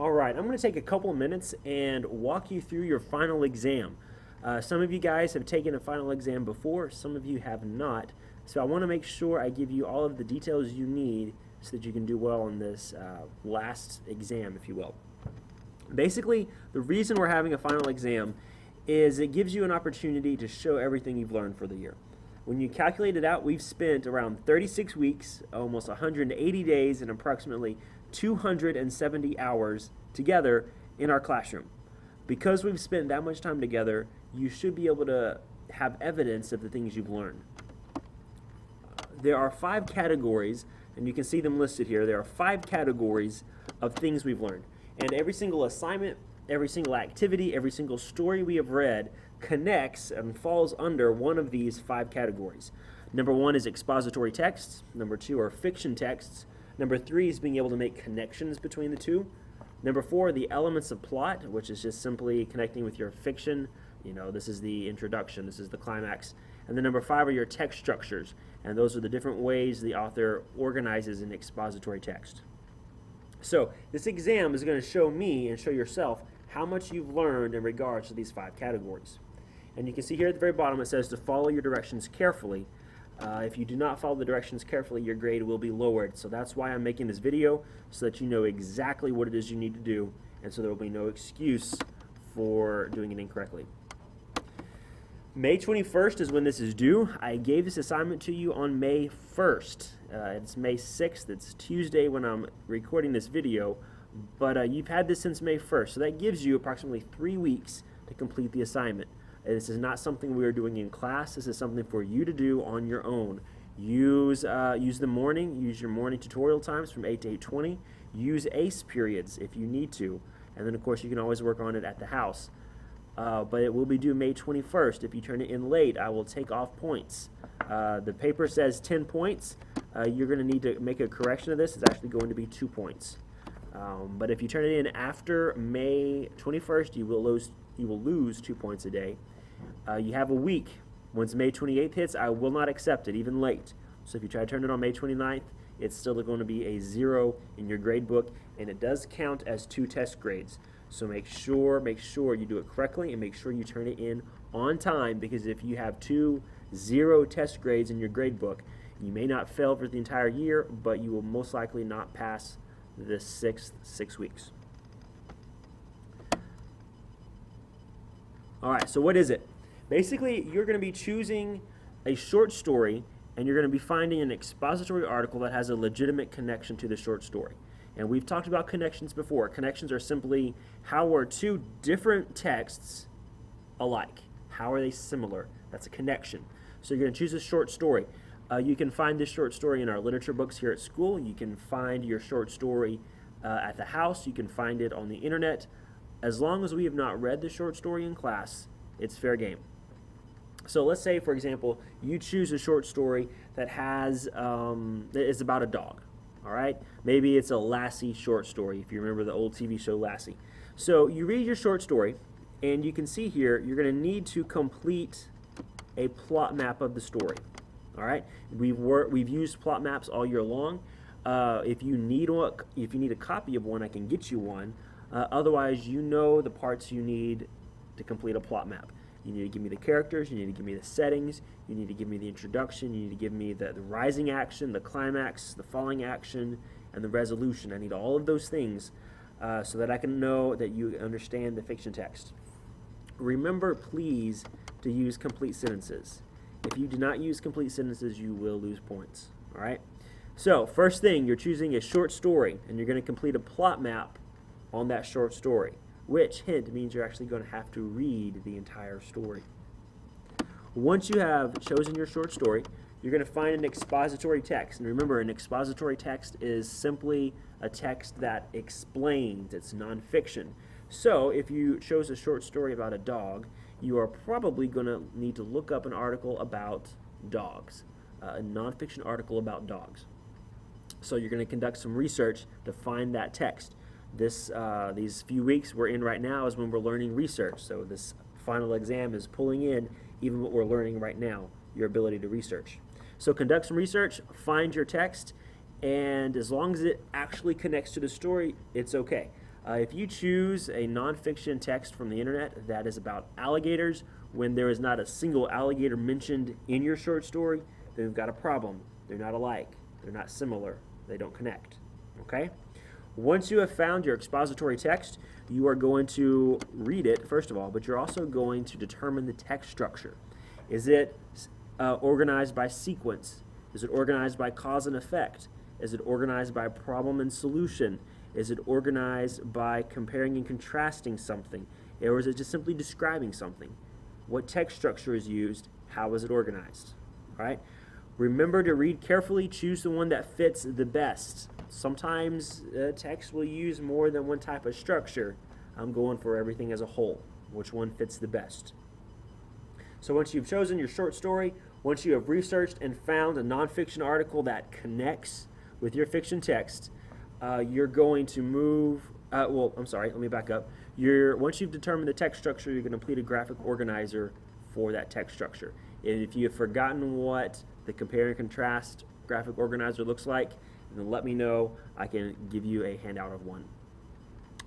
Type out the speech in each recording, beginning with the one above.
All right, I'm going to take a couple of minutes and walk you through your final exam. Some of you guys have taken a final exam before, some of you have not. So I want to make sure I give you all of the details you need so that you can do well on this last exam, if you will. Basically, the reason we're having a final exam is it gives you an opportunity to show everything you've learned for the year. When you calculate it out, we've spent around 36 weeks, almost 180 days, and approximately 270 hours together in our classroom. Because we've spent that much time together, you should be able to have evidence of the things you've learned. There are 5 categories, and you can see them listed here. There are 5 categories of things we've learned. And every single assignment, every single activity, every single story we have read connects and falls under one of these 5 categories. Number 1 is expository texts. Number 2 are fiction texts. Number 3 is being able to make connections between the two. Number 4, the elements of plot, which is just simply connecting with your fiction. You know, this is the introduction, this is the climax. And then number 5 are your text structures, and those are the different ways the author organizes an expository text. So this exam is going to show me and show yourself how much you've learned in regards to these 5 categories. And you can see here at the very bottom it says to follow your directions carefully. If you do not follow the directions carefully, your grade will be lowered. So that's why I'm making this video, so that you know exactly what it is you need to do, and so there will be no excuse for doing it incorrectly. May 21st is when this is due. I gave this assignment to you on May 1st. It's May 6th. It's Tuesday when I'm recording this video, but you've had this since May 1st, so that gives you approximately 3 weeks to complete the assignment. This is not something we are doing in class. This is something for you to do on your own. Use the morning. Use your morning tutorial times from 8 to 8:20. Use ACE periods if you need to. And then, of course, you can always work on it at the house. But it will be due May 21st. If you turn it in late, I will take off points. The paper says 10 points. You're going to need to make a correction of this. It's actually going to be 2 points. But if you turn it in after May 21st, you will lose 2 points a day. You have a week. Once May 28th hits, I will not accept it, even late. So if you try to turn it on May 29th, it's still going to be a 0 in your grade book, and it does count as 2 test grades. So make sure you do it correctly, and make sure you turn it in on time, because if you have 2 0 test grades in your grade book, you may not fail for the entire year, but you will most likely not pass the 6 weeks. All right, so what is it? Basically, you're going to be choosing a short story, and you're going to be finding an expository article that has a legitimate connection to the short story. And we've talked about connections before. Connections are simply how are 2 different texts alike? How are they similar? That's a connection. So you're going to choose a short story. You can find this short story in our literature books here at school. You can find your short story at the house. You can find it on the internet. As long as we have not read the short story in class, it's fair game. So let's say, for example, you choose a short story that is about a dog. All right? Maybe it's a Lassie short story, if you remember the old TV show Lassie. So you read your short story, and you can see here you're going to need to complete a plot map of the story. All right? We've used plot maps all year long. If you need a copy of one, I can get you one. Otherwise, you know the parts you need to complete a plot map. You need to give me the characters, you need to give me the settings, you need to give me the introduction, you need to give me the rising action, the climax, the falling action, and the resolution. I need all of those things so that I can know that you understand the fiction text. Remember, please, to use complete sentences. If you do not use complete sentences, you will lose points. All right? So, first thing, you're choosing a short story, and you're going to complete a plot map on that short story, which, hint, means you're actually going to have to read the entire story. Once you have chosen your short story, you're going to find an expository text. And remember, an expository text is simply a text that explains. It's nonfiction. So if you chose a short story about a dog, you are probably going to need to look up an article about dogs, a nonfiction article about dogs. So you're going to conduct some research to find that text. These few weeks we're in right now is when we're learning research. So this final exam is pulling in even what we're learning right now, your ability to research. So conduct some research, find your text, and as long as it actually connects to the story, it's okay. If you choose a nonfiction text from the internet that is about alligators when there is not a single alligator mentioned in your short story, then we've got a problem. They're not alike. They're not similar. They don't connect. Okay? Once you have found your expository text, you are going to read it, first of all, but you're also going to determine the text structure. Is it organized by sequence? Is it organized by cause and effect? Is it organized by problem and solution? Is it organized by comparing and contrasting something? Or is it just simply describing something? What text structure is used? How is it organized? All right? Remember to read carefully, choose the one that fits the best. Sometimes text will use more than one type of structure. I'm going for everything as a whole. Which one fits the best? So once you've chosen your short story, once you have researched and found a nonfiction article that connects with your fiction text, you're going to move, let me back up. Once you've determined the text structure, you're going to complete a graphic organizer for that text structure. And if you have forgotten what the compare and contrast graphic organizer looks like, then let me know. I can give you a handout of one.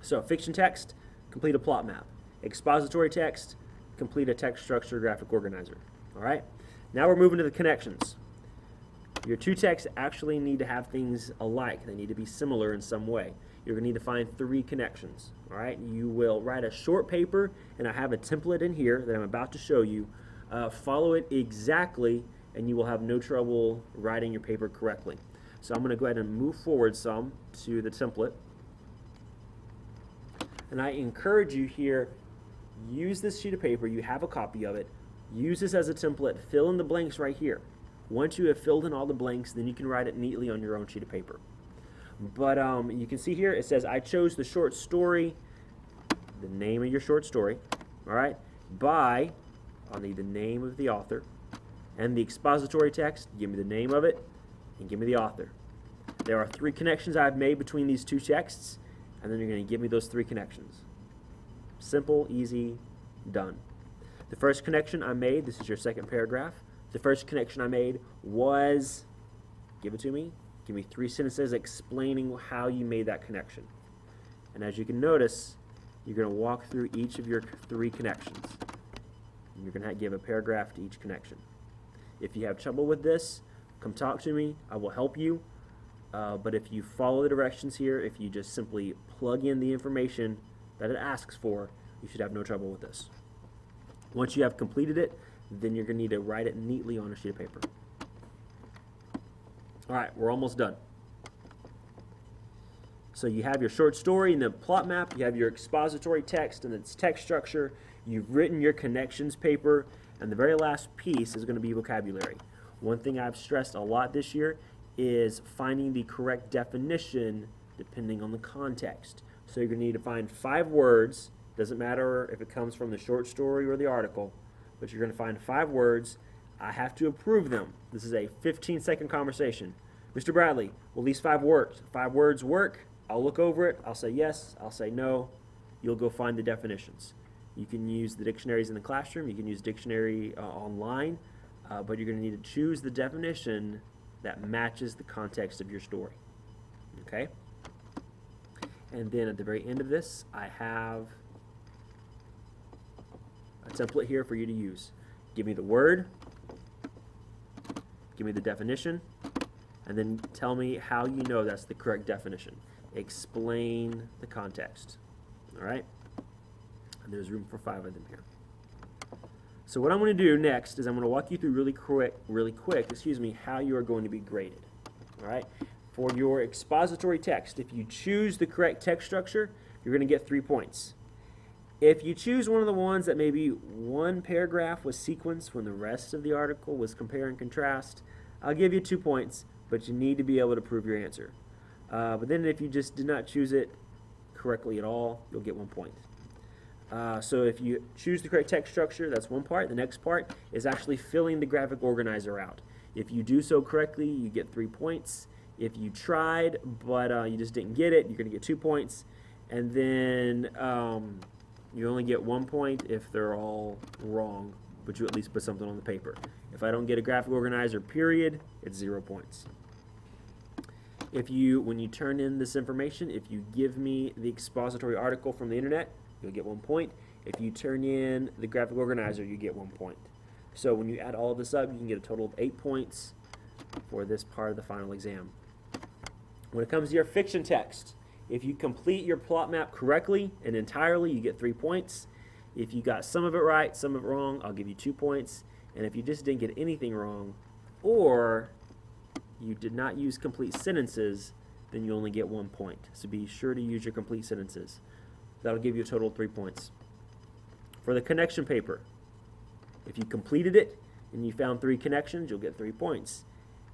So fiction text, complete a plot map. Expository text, complete a text structure graphic organizer. All right? Now we're moving to the connections. Your two texts actually need to have things alike. They need to be similar in some way. You're going to need to find 3 connections. All right? You will write a short paper, and I have a template in here that I'm about to show you. Follow it exactly, and you will have no trouble writing your paper correctly. So I'm going to go ahead and move forward some to the template. And I encourage you here, use this sheet of paper. You have a copy of it. Use this as a template. Fill in the blanks right here. Once you have filled in all the blanks, then you can write it neatly on your own sheet of paper. But you can see here it says, I chose the short story, the name of your short story, all right, by, I'll need the name of the author, and the expository text, give me the name of it, and give me the author. There are 3 connections I've made between these 2 texts, and then you're going to give me those 3 connections. Simple, easy, done. The first connection I made, this is your second paragraph, the first connection I made was, give it to me, give me 3 sentences explaining how you made that connection. And as you can notice, you're going to walk through each of your 3 connections. And you're going to give a paragraph to each connection. If you have trouble with this, come talk to me. I will help you. But if you follow the directions here, if you just simply plug in the information that it asks for, you should have no trouble with this. Once you have completed it, then you're going to need to write it neatly on a sheet of paper. All right, we're almost done. So you have your short story and the plot map, you have your expository text and its text structure, you've written your connections paper, and the very last piece is going to be vocabulary. One thing I've stressed a lot this year is finding the correct definition depending on the context. So you're going to need to find 5 words, doesn't matter if it comes from the short story or the article, but you're going to find 5 words. I have to approve them. This is a 15-second conversation. Mr. Bradley, will these 5 words work? I'll look over it. I'll say yes. I'll say no. You'll go find the definitions. You can use the dictionaries in the classroom. You can use dictionary online, but you're going to need to choose the definition that matches the context of your story. Okay? And then at the very end of this, I have a template here for you to use. Give me the word, give me the definition, and then tell me how you know that's the correct definition. Explain the context. All right? And there's room for 5 of them here. So what I'm going to do next is I'm going to walk you through really quick, how you are going to be graded. All right? For your expository text, if you choose the correct text structure, you're going to get 3 points. If you choose one of the ones that maybe one paragraph was sequenced when the rest of the article was compare and contrast, I'll give you 2 points, but you need to be able to prove your answer. But then if you just did not choose it correctly at all, you'll get 1 point. So if you choose the correct text structure, that's one part. The next part is actually filling the graphic organizer out. If you do so correctly, you get 3 points. If you tried, but you just didn't get it, you're going to get 2 points. And then you only get 1 point if they're all wrong, but you at least put something on the paper. If I don't get a graphic organizer, period, it's 0 points. When you turn in this information, if you give me the expository article from the internet, you'll get 1 point. If you turn in the graphic organizer, you get 1 point. So when you add all of this up, you can get a total of 8 points for this part of the final exam. When it comes to your fiction text, if you complete your plot map correctly and entirely, you get 3 points. If you got some of it right, some of it wrong, I'll give you 2 points. And if you just didn't get anything wrong, or you did not use complete sentences, then you only get 1 point. So be sure to use your complete sentences. That'll give you a total of 3 points. For the connection paper, if you completed it and you found 3 connections, you'll get 3 points.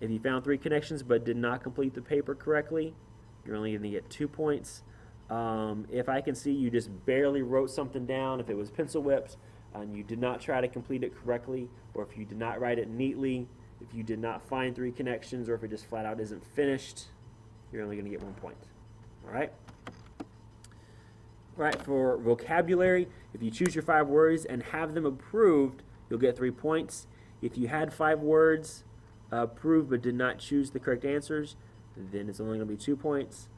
If you found 3 connections but did not complete the paper correctly, you're only going to get 2 points. If I can see you just barely wrote something down, if it was pencil whipped and you did not try to complete it correctly, or if you did not write it neatly, if you did not find 3 connections, or if it just flat out isn't finished, you're only going to get 1 point. All right? All right, for vocabulary, if you choose your 5 words and have them approved, you'll get 3 points. If you had 5 words approved but did not choose the correct answers, then it's only going to be 2 points.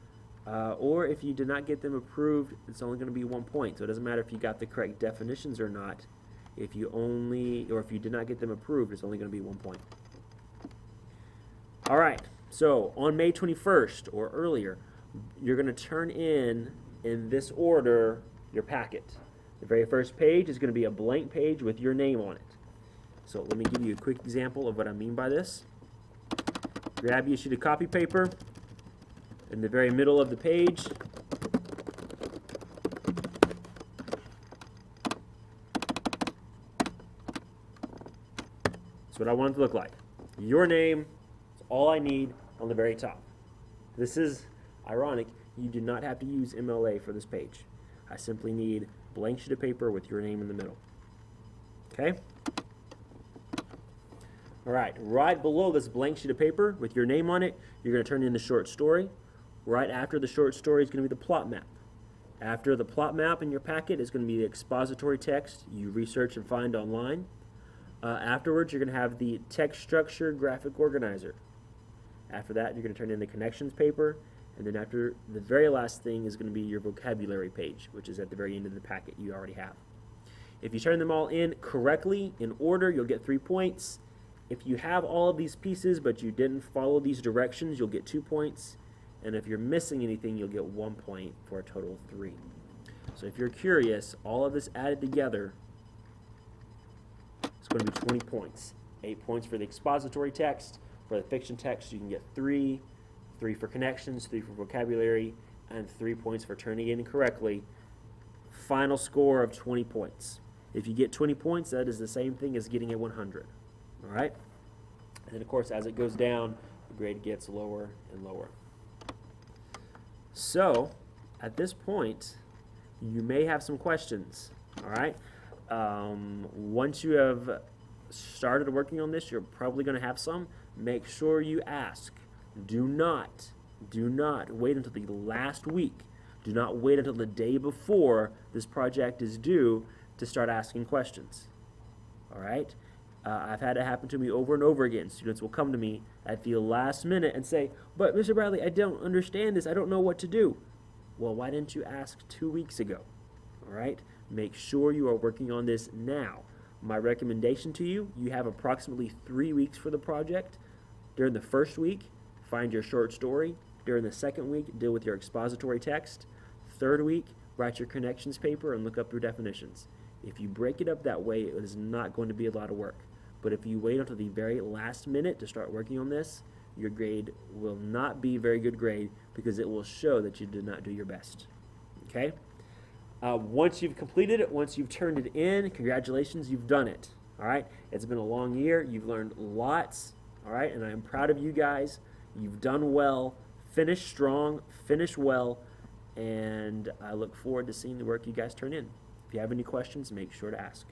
Or if you did not get them approved, it's only going to be 1 point. So it doesn't matter if you got the correct definitions or not. If you did not get them approved, it's only going to be 1 point. All right, so on May 21st or earlier, you're going to turn in this order your packet. The very first page is going to be a blank page with your name on it. So let me give you a quick example of what I mean by this. Grab your sheet of copy paper. In the very middle of the page, that's what I want it to look like. Your name is all I need on the very top. This is ironic. You do not have to use MLA for this page. I simply need a blank sheet of paper with your name in the middle. Okay? All right, right below this blank sheet of paper with your name on it, you're going to turn in the short story. Right after the short story is going to be the plot map. After the plot map in your packet is going to be the expository text you research and find online. Afterwards, you're going to have the text structure graphic organizer. After that, you're going to turn in the connections paper. And then after the very last thing is going to be your vocabulary page, which is at the very end of the packet you already have. If you turn them all in correctly, in order, you'll get 3 points. If you have all of these pieces but you didn't follow these directions, you'll get 2 points. And if you're missing anything, you'll get 1 point for a total of 3. So if you're curious, all of this added together is going to be 20 points. 8 points for the expository text. For the fiction text, you can get 3. 3 for connections, 3 for vocabulary, and 3 points for turning it in correctly. Final score of 20 points. If you get 20 points, that is the same thing as getting a 100. All right? And then, of course, as it goes down, the grade gets lower and lower. So, at this point, you may have some questions, all right? Once you have started working on this, you're probably going to have some. Make sure you ask. Do not wait until the last week. Do not wait until the day before this project is due to start asking questions, all right? I've had it happen to me over and over again. Students will come to me at the last minute and say, but Mr. Bradley, I don't understand this. I don't know what to do. Well, why didn't you ask 2 weeks ago? All right? Make sure you are working on this now. My recommendation to you, you have approximately 3 weeks for the project. During the first week, find your short story. During the second week, deal with your expository text. Third week, write your connections paper and look up your definitions. If you break it up that way, it is not going to be a lot of work. But if you wait until the very last minute to start working on this, your grade will not be a very good grade because it will show that you did not do your best. Okay? Once you've completed it, once you've turned it in, congratulations, you've done it. All right? It's been a long year. You've learned lots. All right? And I'm proud of you guys. You've done well. Finish strong. Finish well. And I look forward to seeing the work you guys turn in. If you have any questions, make sure to ask.